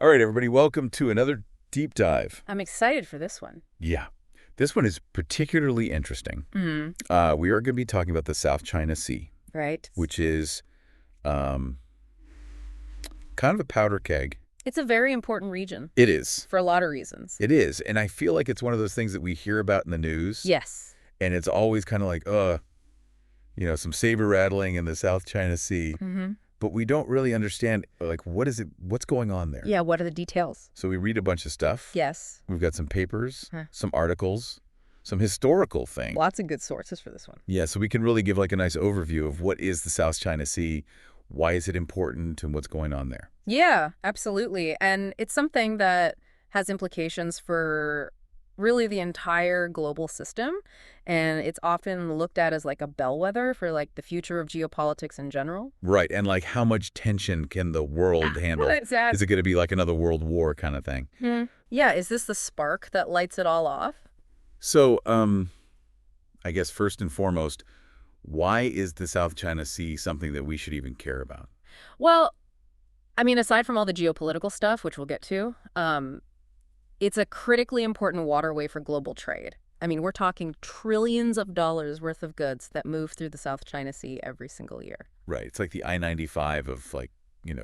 All right, everybody, welcome to another deep dive. I'm excited for this one. Yeah, this one is particularly interesting. We are going to be talking about the South China Sea, Right. which is kind of a powder keg. It's a very important region It is. for a lot of reasons. It is. And I feel like it's one of those things that we hear about in the news. Yes. And it's always kind of like, some saber rattling in the South China Sea. But we don't really understand, like, what's going on there? Yeah, what are the details? So we read a bunch of stuff. Yes. We've got some papers, some articles, some historical things. Lots of good sources for this one. Yeah, so we can really give like a nice overview of what is the South China Sea, why is it important, and what's going on there. Yeah, absolutely. And it's something that has implications for really the entire global system. And it's often looked at as like a bellwether for like the future of geopolitics in general. Right, and like how much tension can the world handle? Exactly. Is it going to be like another world war kind of thing? Yeah, is this the spark that lights it all off? So, I guess first and foremost, why is the South China Sea something that we should even care about? Well, I mean, aside from all the geopolitical stuff, which we'll get to, it's a critically important waterway for global trade. I mean, we're talking trillions of dollars worth of goods that move through the South China Sea every single year. Right, it's like the I-95 of like,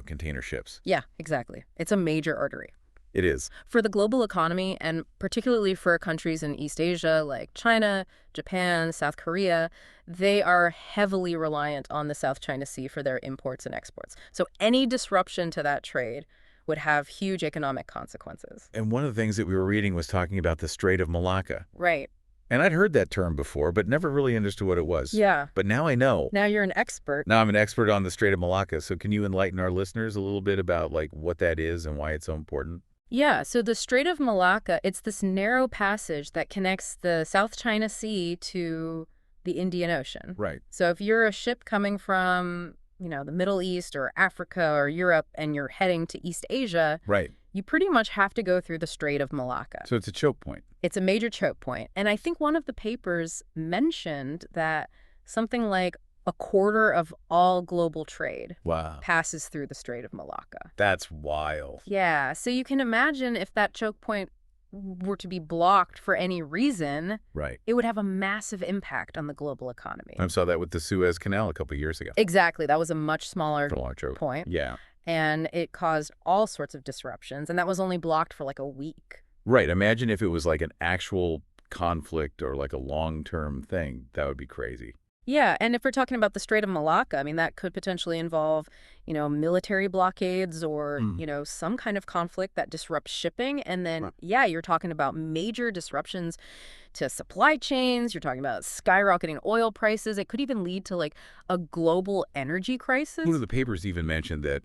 container ships. Yeah, exactly. It's a major artery. It is. For the global economy, and particularly for countries in East Asia like China, Japan, South Korea, they are heavily reliant on the South China Sea for their imports and exports. So any disruption to that trade would have huge economic consequences. And one of the things that we were reading was talking about the Strait of Malacca. Right. And I'd heard that term before, but never really understood what it was. Yeah. But now I know. Now you're an expert. Now I'm an expert on the Strait of Malacca. So can you enlighten our listeners a little bit about like what that is and why it's so important? Yeah, so the Strait of Malacca, it's this narrow passage that connects the South China Sea to the Indian Ocean. Right. So if you're a ship coming from, the Middle East or Africa or Europe and you're heading to East Asia, Right. you pretty much have to go through the Strait of Malacca. So it's a choke point. It's a major choke point. And I think one of the papers mentioned that something like a quarter of all global trade passes through the Strait of Malacca. That's wild. Yeah, so you can imagine if that choke point were to be blocked for any reason, Right. it would have a massive impact on the global economy. I saw that with the Suez Canal a couple of years ago. Exactly. That was a much smaller Larger point. Yeah. And it caused all sorts of disruptions. And that was only blocked for like a week. Right. Imagine if it was like an actual conflict or like a long-term thing. That would be crazy. Yeah, and if we're talking about the Strait of Malacca, I mean, that could potentially involve, military blockades or, some kind of conflict that disrupts shipping. And then, you're talking about major disruptions to supply chains. You're talking about skyrocketing oil prices. It could even lead to, like, a global energy crisis. One of the papers even mentioned that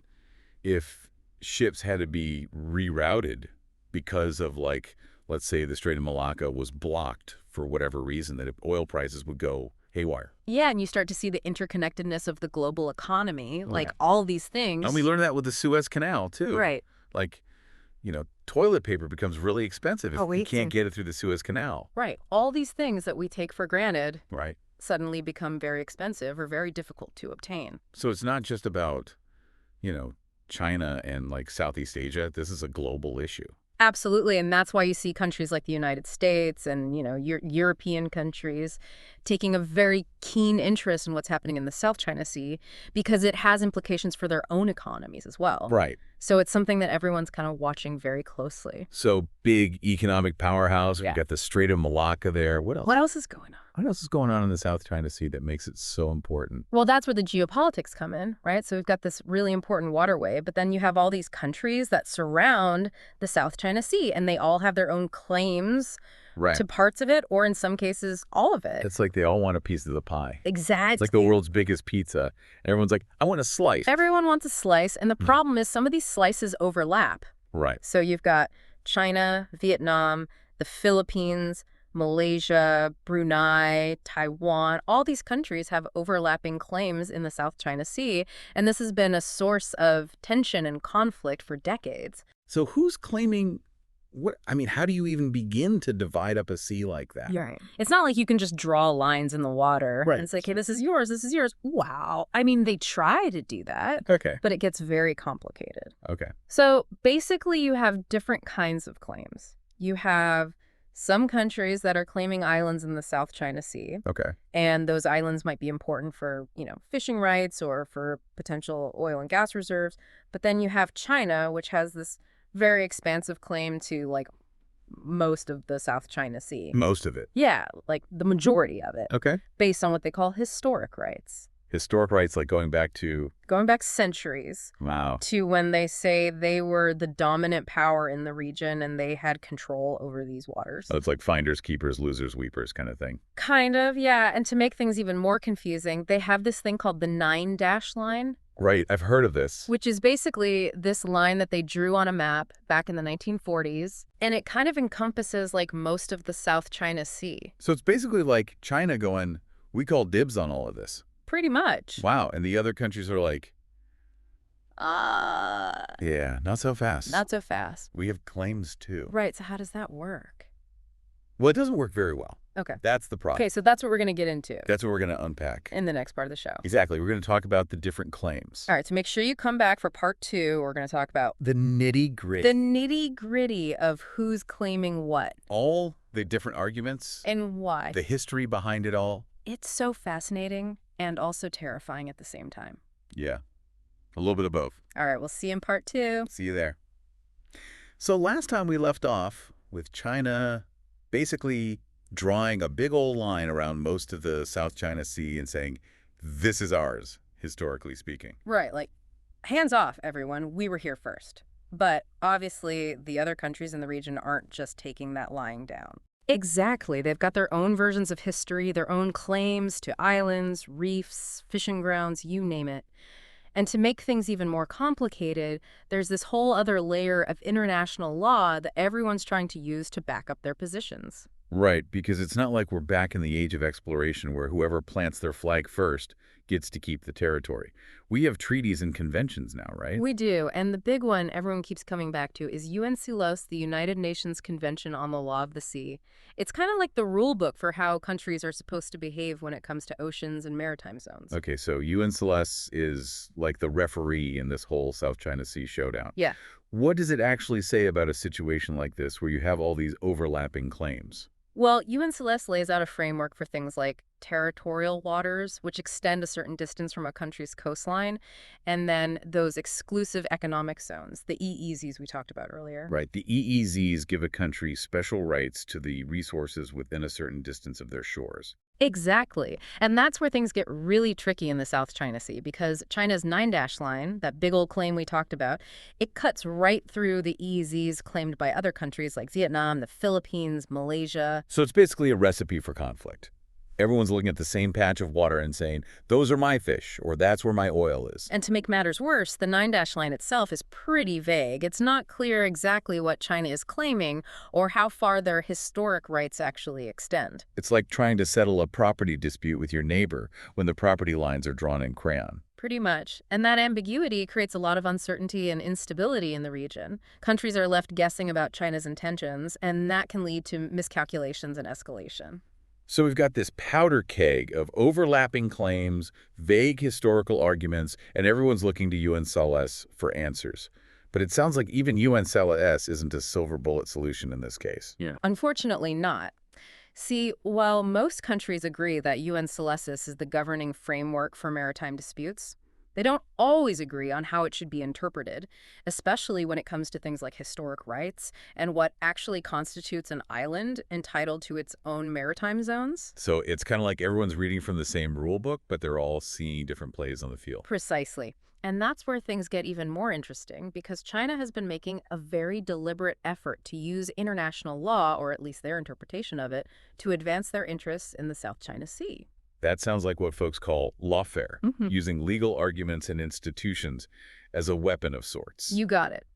if ships had to be rerouted because of, like, let's say the Strait of Malacca was blocked for whatever reason, that if oil prices would go haywire. Yeah, and you start to see the interconnectedness of the global economy, like all these things. And we learned that with the Suez Canal, too. Right. Like, toilet paper becomes really expensive if you can't get it through the Suez Canal. Right. All these things that we take for granted suddenly become very expensive or very difficult to obtain. So it's not just about, China and, like, Southeast Asia. This is a global issue. Absolutely, and that's why you see countries like the United States and, European countries taking a very keen interest in what's happening in the South China Sea because it has implications for their own economies as well. Right. So it's something that everyone's kind of watching very closely. So big economic powerhouse. We've got the Strait of Malacca there. What else? What else is going on? What else is going on in the South China Sea that makes it so important? Well, that's where the geopolitics come in, right? So we've got this really important waterway, but then you have all these countries that surround the South China Sea, and they all have their own claims to parts of it, or in some cases, all of it. It's like they all want a piece of the pie. Exactly. It's like the world's biggest pizza. And everyone's like, I want a slice. Everyone wants a slice, and the problem is some of these slices overlap. Right. So you've got China, Vietnam, the Philippines, Malaysia, Brunei, Taiwan. All these countries have overlapping claims in the South China Sea, and this has been a source of tension and conflict for decades. So who's claiming I mean, how do you even begin to divide up a sea like that? You're right. It's not like you can just draw lines in the water Right. and say, okay, this is yours, this is yours. Wow. I mean, they try to do that, Okay. but it gets very complicated. Okay. So basically, you have different kinds of claims. You have some countries that are claiming islands in the South China Sea, Okay. and those islands might be important for, fishing rights or for potential oil and gas reserves. But then you have China, which has this very expansive claim to, like, most of the South China Sea. Most of it. Yeah, like the majority of it, Okay. based on what they call historic rights. Historic rights, like going back to... Going back centuries. Wow. To when they say they were the dominant power in the region and they had control over these waters. Oh, it's like finders, keepers, losers, weepers kind of thing. Kind of, yeah. And to make things even more confusing, they have this thing called the 9-dash line. Right. I've heard of this. Which is basically this line that they drew on a map back in the 1940s. And it kind of encompasses like most of the South China Sea. So it's basically like China going, we call dibs on all of this. Pretty much. Wow. And the other countries are like, yeah, not so fast. Not so fast. We have claims too. Right. So how does that work? Well, it doesn't work very well. Okay. That's the problem. Okay, so that's what we're going to get into That's what we're going to unpack. in the next part of the show. Exactly. We're going to talk about the different claims. All right, so make sure you come back for part 2. We're going to talk about The nitty-gritty. the nitty-gritty of who's claiming what All the different arguments, and why. the history behind it all. It's so fascinating and also terrifying at the same time. Yeah. A little bit of both. All right, we'll see you in part 2. See you there. So last time we left off with China basically drawing a big old line around most of the South China Sea and saying, this is ours, historically speaking. Right, like, hands off, everyone. We were here first. But obviously, the other countries in the region aren't just taking that lying down. Exactly. They've got their own versions of history, their own claims to islands, reefs, fishing grounds, you name it. And to make things even more complicated, there's this whole other layer of international law that everyone's trying to use to back up their positions. Right, because it's not like we're back in the age of exploration where whoever plants their flag first gets to keep the territory. We have treaties and conventions now, right? We do, and the big one everyone keeps coming back to is UNCLOS, the United Nations Convention on the Law of the Sea. It's kind of like the rule book for how countries are supposed to behave when it comes to oceans and maritime zones. Okay, so UNCLOS is like the referee in this whole South China Sea showdown. Yeah. What does it actually say about a situation like this where you have all these overlapping claims? Well, UNCLOS lays out a framework for things like territorial waters, which extend a certain distance from a country's coastline, and then those exclusive economic zones, the EEZs we talked about earlier. Right. The EEZs give a country special rights to the resources within a certain distance of their shores. Exactly. And that's where things get really tricky in the South China Sea, because China's 9-dash line, that big old claim we talked about, it cuts right through the EEZs claimed by other countries like Vietnam, the Philippines, Malaysia. So it's basically a recipe for conflict. Everyone's looking at the same patch of water and saying, those are my fish, or that's where my oil is. And to make matters worse, the 9-dash line itself is pretty vague. It's not clear exactly what China is claiming or how far their historic rights actually extend. It's like trying to settle a property dispute with your neighbor when the property lines are drawn in crayon. Pretty much. And that ambiguity creates a lot of uncertainty and instability in the region. Countries are left guessing about China's intentions, and that can lead to miscalculations and escalation. So we've got this powder keg of overlapping claims, vague historical arguments, and everyone's looking to UNCLOS for answers. But it sounds like even UNCLOS isn't a silver bullet solution in this case. Yeah. Unfortunately not. See, while most countries agree that UNCLOS is the governing framework for maritime disputes, they don't always agree on how it should be interpreted, especially when it comes to things like historic rights and what actually constitutes an island entitled to its own maritime zones. So it's kind of like everyone's reading from the same rule book, but they're all seeing different plays on the field. Precisely. And that's where things get even more interesting, because China has been making a very deliberate effort to use international law, or at least their interpretation of it, to advance their interests in the South China Sea. That sounds like what folks call lawfare, using legal arguments and institutions as a weapon of sorts. You got it.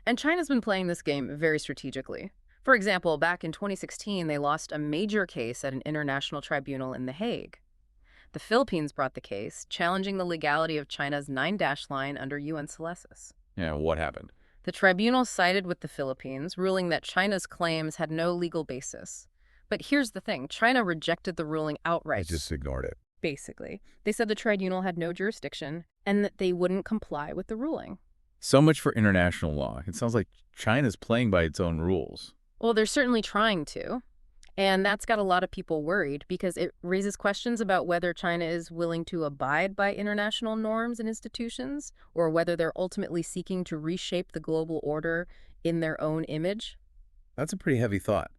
And China's been playing this game very strategically. For example, back in 2016, they lost a major case at an international tribunal in The Hague. The Philippines brought the case, challenging the legality of China's 9-dash line under UNCLOS. Yeah, what happened? The tribunal sided with the Philippines, ruling that China's claims had no legal basis. But here's the thing, China rejected the ruling I outright, just ignored it. basically. They said the tribunal had no jurisdiction and that they wouldn't comply with the ruling. So much for international law. It sounds like China's playing by its own rules. Well, they're certainly trying to. And that's got a lot of people worried because it raises questions about whether China is willing to abide by international norms and institutions, or whether they're ultimately seeking to reshape the global order in their own image. That's a pretty heavy thought.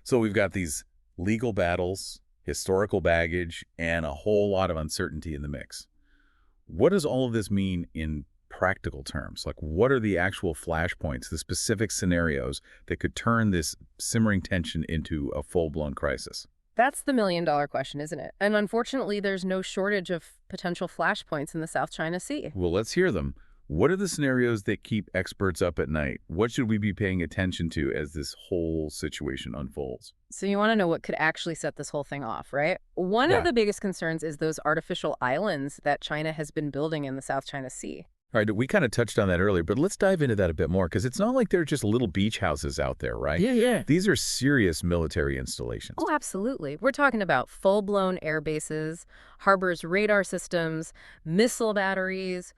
So we've got these legal battles, historical baggage, and a whole lot of uncertainty in the mix. What does all of this mean in practical terms? Like, what are the actual flashpoints, the specific scenarios that could turn this simmering tension into a full-blown crisis? That's the million-dollar question, isn't it? And unfortunately, there's no shortage of potential flashpoints in the South China Sea. Well, let's hear them. What are the scenarios that keep experts up at night? What should we be paying attention to as this whole situation unfolds? So you want to know what could actually set this whole thing off, right? One of Yeah. the biggest concerns is those artificial islands that China has been building in the South China Sea. All right, we kind of touched on that earlier, but let's dive into that a bit more because it's not like they're just little beach houses out there, right? Yeah. These are serious military installations. Oh, absolutely. We're talking about full-blown air bases, harbors radar systems, missile batteries,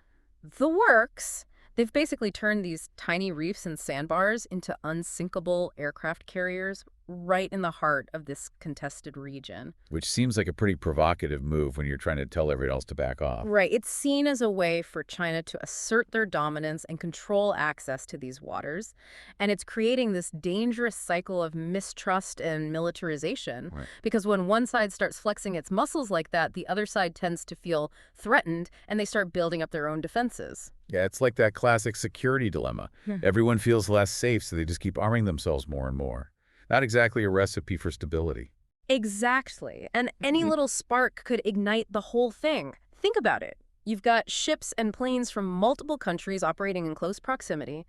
the works. They've basically turned these tiny reefs and sandbars into unsinkable aircraft carriers right in the heart of this contested region. Which seems like a pretty provocative move when you're trying to tell everyone else to back off. Right. It's seen as a way for China to assert their dominance and control access to these waters. And it's creating this dangerous cycle of mistrust and militarization. Right. Because when one side starts flexing its muscles like that, the other side tends to feel threatened and they start building up their own defenses. Yeah, it's like that classic security dilemma. Hmm. Everyone feels less safe, so they just keep arming themselves more and more. Not exactly a recipe for stability. Exactly. And any little spark could ignite the whole thing. Think about it. You've got ships and planes from multiple countries operating in close proximity.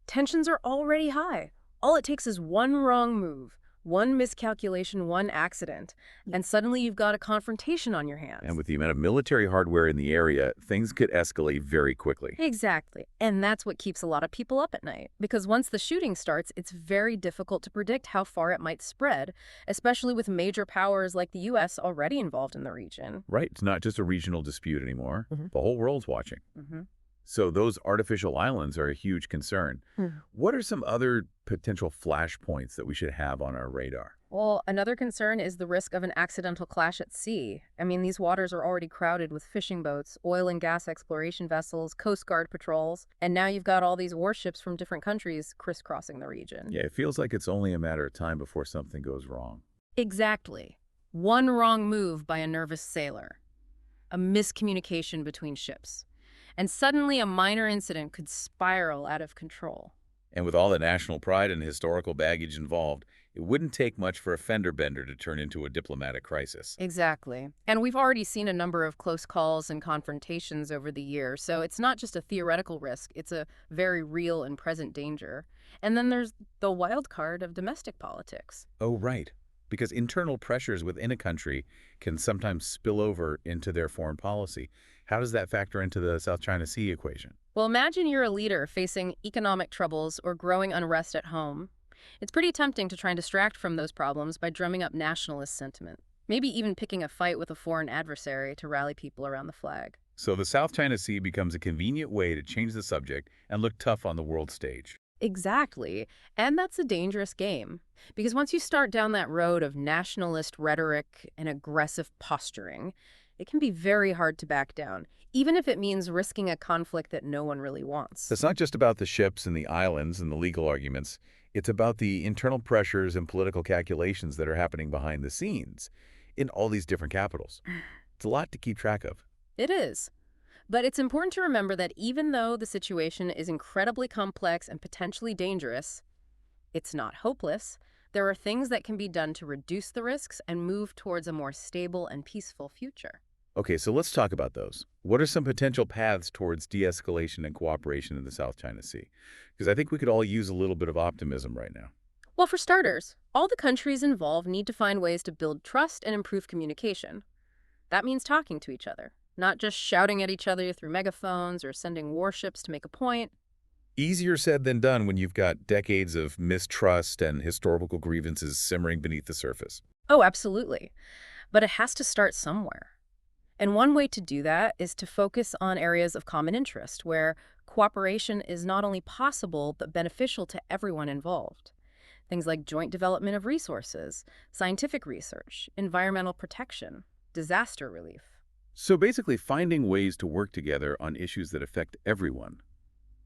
Tensions are already high. All it takes is one wrong move, one miscalculation, one accident, and suddenly you've got a confrontation on your hands. And with the amount of military hardware in the area, things could escalate very quickly. Exactly. And that's what keeps a lot of people up at night. Because once the shooting starts, it's very difficult to predict how far it might spread, especially with major powers like the U.S. already involved in the region. Right, it's not just a regional dispute anymore. Mhm. The whole world's watching. Mm-hmm. So those artificial islands are a huge concern. What are some other potential flashpoints that we should have on our radar? Well, another concern is the risk of an accidental clash at sea. I mean, these waters are already crowded with fishing boats, oil and gas exploration vessels, Coast Guard patrols, and now you've got all these warships from different countries crisscrossing the region. Yeah, it feels like it's only a matter of time before something goes wrong. Exactly. One wrong move by a nervous sailor, a miscommunication between ships, and suddenly a minor incident could spiral out of control. And with all the national pride and historical baggage involved, it wouldn't take much for a fender bender to turn into a diplomatic crisis. Exactly. And we've already seen a number of close calls and confrontations over the years, so it's not just a theoretical risk, it's a very real and present danger. And then there's the wild card of domestic politics. Oh, right. Because internal pressures within a country can sometimes spill over into their foreign policy. How does that factor into the South China Sea equation? Well, imagine you're a leader facing economic troubles or growing unrest at home. It's pretty tempting to try and distract from those problems by drumming up nationalist sentiment, maybe even picking a fight with a foreign adversary to rally people around the flag. So the South China Sea becomes a convenient way to change the subject and look tough on the world stage. Exactly. And that's a dangerous game. Because once you start down that road of nationalist rhetoric and aggressive posturing, it can be very hard to back down, even if it means risking a conflict that no one really wants. It's not just about the ships and the islands and the legal arguments. It's about the internal pressures and political calculations that are happening behind the scenes in all these different capitals. It's a lot to keep track of. It is. But it's important to remember that even though the situation is incredibly complex and potentially dangerous, it's not hopeless. There are things that can be done to reduce the risks and move towards a more stable and peaceful future. Okay, so let's talk about those. What are some potential paths towards de-escalation and cooperation in the South China Sea? Because I think we could all use a little bit of optimism right now. Well, for starters, all the countries involved need to find ways to build trust and improve communication. That means talking to each other, not just shouting at each other through megaphones or sending warships to make a point. Easier said than done when you've got decades of mistrust and historical grievances simmering beneath the surface. Oh, absolutely. But it has to start somewhere. And one way to do that is to focus on areas of common interest where cooperation is not only possible but beneficial to everyone involved. Things like joint development of resources, scientific research, environmental protection, disaster relief. So basically finding ways to work together on issues that affect everyone,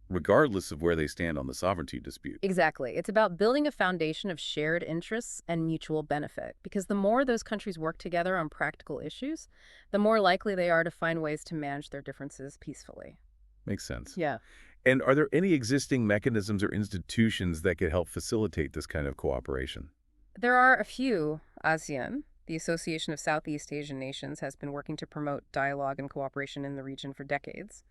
regardless of where they stand on the sovereignty dispute. Exactly. It's about building a foundation of shared interests and mutual benefit, because the more those countries work together on practical issues, the more likely they are to find ways to manage their differences peacefully. Makes sense. Yeah. And are there any existing mechanisms or institutions that could help facilitate this kind of cooperation? There are a few. ASEAN, the Association of Southeast Asian Nations, has been working to promote dialogue and cooperation in the region for decades.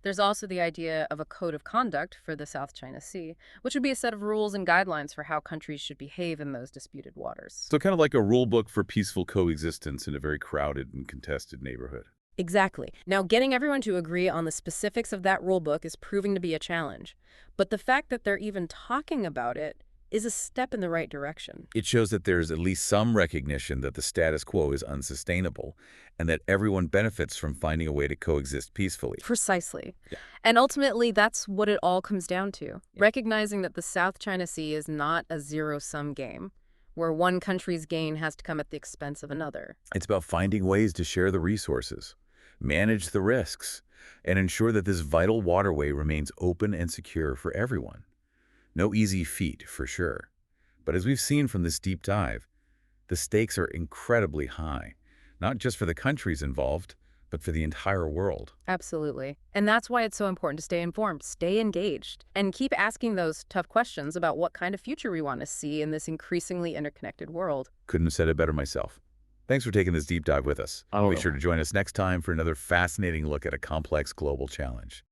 There's also the idea of a code of conduct for the South China Sea, which would be a set of rules and guidelines for how countries should behave in those disputed waters. So kind of like a rule book for peaceful coexistence in a very crowded and contested neighborhood. Exactly. Now, getting everyone to agree on the specifics of that rule book is proving to be a challenge. But the fact that they're even talking about it is a step in the right direction. It shows that there's at least some recognition that the status quo is unsustainable and that everyone benefits from finding a way to coexist peacefully. Precisely. Yeah. And ultimately, that's what it all comes down to. Yeah. Recognizing that the South China Sea is not a zero-sum game, where one country's gain has to come at the expense of another. It's about finding ways to share the resources, manage the risks, and ensure that this vital waterway remains open and secure for everyone. No easy feat, for sure. But as we've seen from this deep dive, the stakes are incredibly high, not just for the countries involved, but for the entire world. Absolutely. And that's why it's so important to stay informed, stay engaged, and keep asking those tough questions about what kind of future we want to see in this increasingly interconnected world. Couldn't have said it better myself. Thanks for taking this deep dive with us. Oh, Be sure to join us next time for another fascinating look at a complex global challenge.